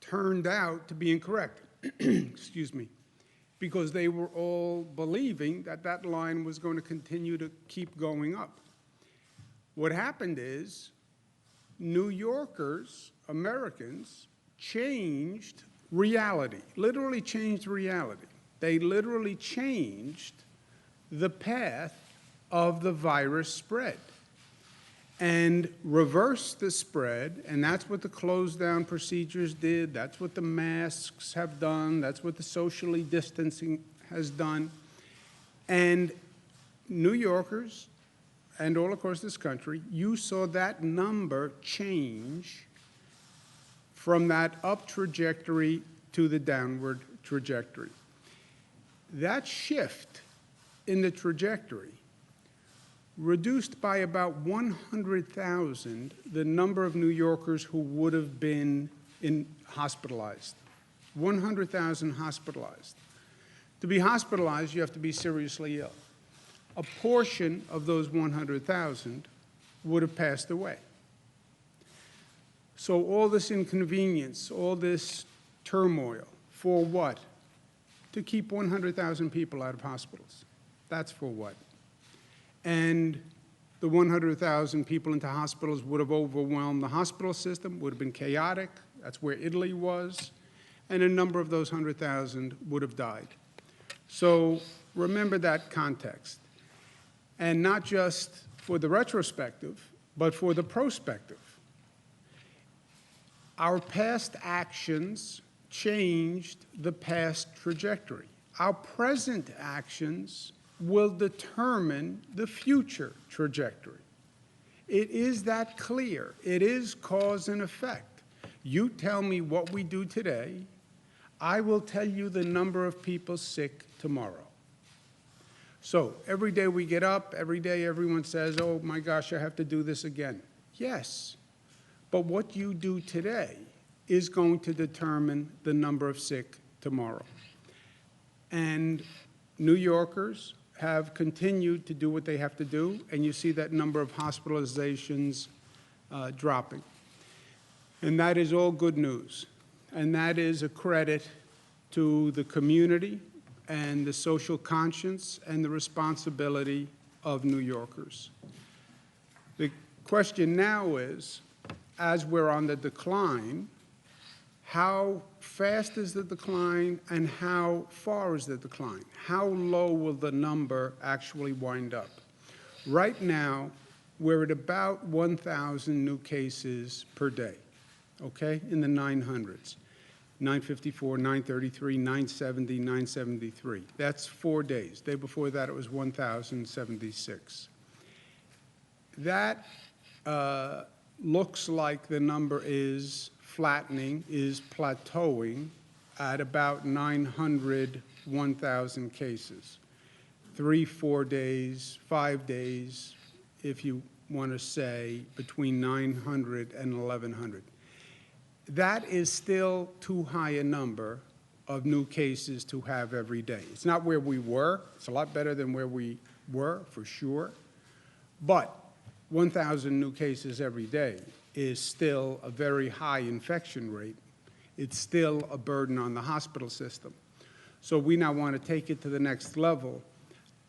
turned out to be incorrect, excuse me, because they were all believing that that line was going to continue to keep going up. What happened is New Yorkers, Americans, changed reality, literally changed reality. They literally changed the path of the virus spread and reversed the spread, and that's what the closed-down procedures did, that's what the masks have done, that's what the socially distancing has done. And New Yorkers and all across this country, you saw that number change from that up trajectory to the downward trajectory. That shift in the trajectory reduced by about 100,000 the number of New Yorkers who would have been hospitalized. 100,000 hospitalized. To be hospitalized, you have to be seriously ill. A portion of those 100,000 would have passed away. So all this inconvenience, all this turmoil, for what? To keep 100,000 people out of hospitals. That's for what? And the 100,000 people into hospitals would have overwhelmed the hospital system, would have been chaotic. That's where Italy was. And a number of those 100,000 would have died. So remember that context. And not just for the retrospective, but for the prospective. Our past actions changed the past trajectory. Our present actions will determine the future trajectory. It is that clear. It is cause and effect. You tell me what we do today, I will tell you the number of people sick tomorrow. So every day we get up, every day everyone says, oh my gosh, I have to do this again. Yes, but what you do today is going to determine the number of sick tomorrow. And New Yorkers have continued to do what they have to do, and you see that number of hospitalizations dropping. And that is all good news. And that is a credit to the community and the social conscience and the responsibility of New Yorkers. The question now is, as we're on the decline, how fast is the decline and how far is the decline? How low will the number actually wind up? Right now, we're at about 1,000 new cases per day, okay, in the 900s. 954, 933, 970, 973. That's 4 days. The day before that, it was 1,076. That looks like the number is flattening, is plateauing at about 900, 1,000 cases. 3, 4 days, 5 days, if you want to say, between 900 and 1,100. That is still too high a number of new cases to have every day. It's not where we were. It's a lot better than where we were, for sure. But 1,000 new cases every day is still a very high infection rate. It's still a burden on the hospital system. So we now want to take it to the next level.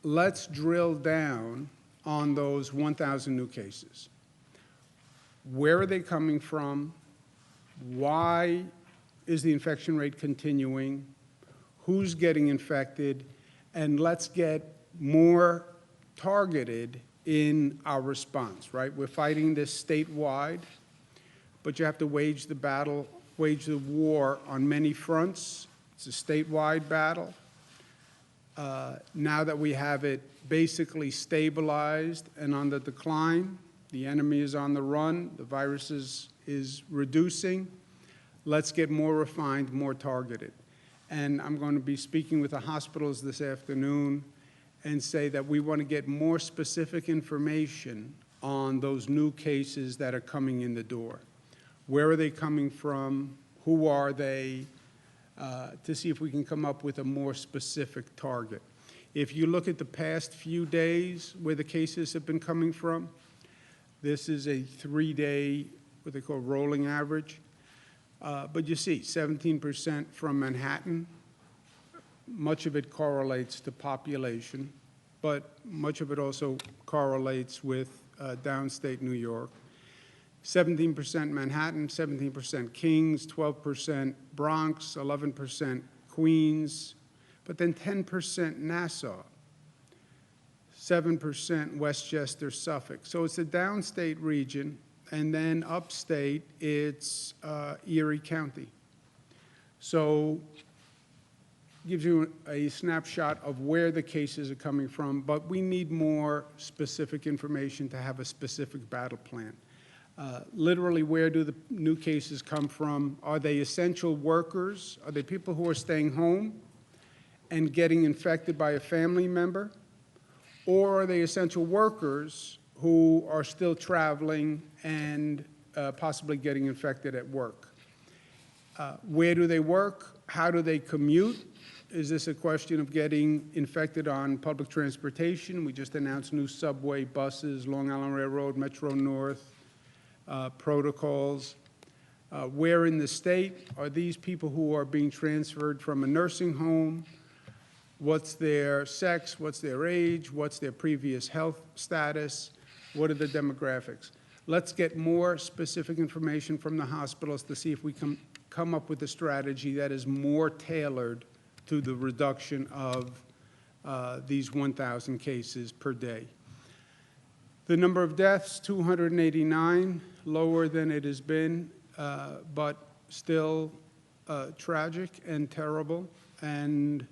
Let's drill down on those 1,000 new cases. Where are they coming from? Why is the infection rate continuing? Who's getting infected? And let's get more targeted in our response, right? We're fighting this statewide, but you have to wage the battle, wage the war on many fronts. It's a statewide battle. Now that we have it basically stabilized and on the decline, the enemy is on the run, the virus is reducing. Let's get more refined, more targeted. And I'm going to be speaking with the hospitals this afternoon and say that we want to get more specific information on those new cases that are coming in the door. Where are they coming from? Who are they? To see if we can come up with a more specific target. If you look at the past few days where the cases have been coming from, this is a 3-day, what they call rolling average. But you see, 17% from Manhattan. Much of it correlates to population, but much of it also correlates with downstate New York. 17% Manhattan, 17% Kings, 12% Bronx, 11% Queens, but then 10% Nassau, 7% Westchester, Suffolk. So it's a downstate region, and then upstate, it's Erie County. So gives you a snapshot of where the cases are coming from, but we need more specific information to have a specific battle plan. Literally, where do the new cases come from? Are they essential workers? Are they people who are staying home and getting infected by a family member? Or are they essential workers who are still traveling and possibly getting infected at work? Where do they work? How do they commute? Is this a question of getting infected on public transportation? We just announced new subway buses, Long Island Railroad, Metro North protocols. Where in the state are these people who are being transferred from a nursing home? What's their sex? What's their age? What's their previous health status? What are the demographics? Let's get more specific information from the hospitals to see if we can come up with a strategy that is more tailored to the reduction of these 1,000 cases per day. The number of deaths, 289, lower than it has been, but still tragic and terrible. And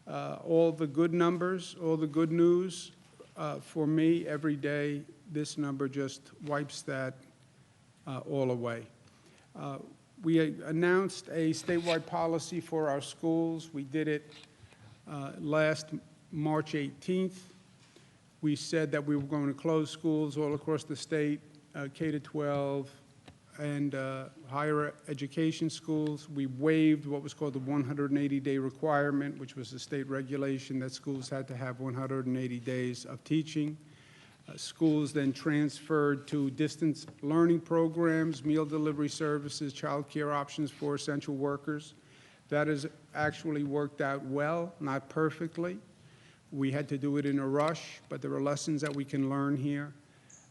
all the good numbers, all the good news, for me, every day, this number just wipes that all away. We announced a statewide policy for our schools. We did it last March 18th. We said that we were going to close schools all across the state, K-12 and higher education schools. We waived what was called the 180-day requirement, which was a state regulation that schools had to have 180 days of teaching. Schools then transferred to distance learning programs, meal delivery services, child care options for essential workers. That has actually worked out well, not perfectly. We had to do it in a rush, but there are lessons that we can learn here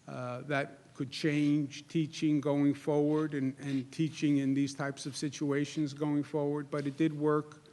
that could change teaching going forward and teaching in these types of situations going forward. But it did work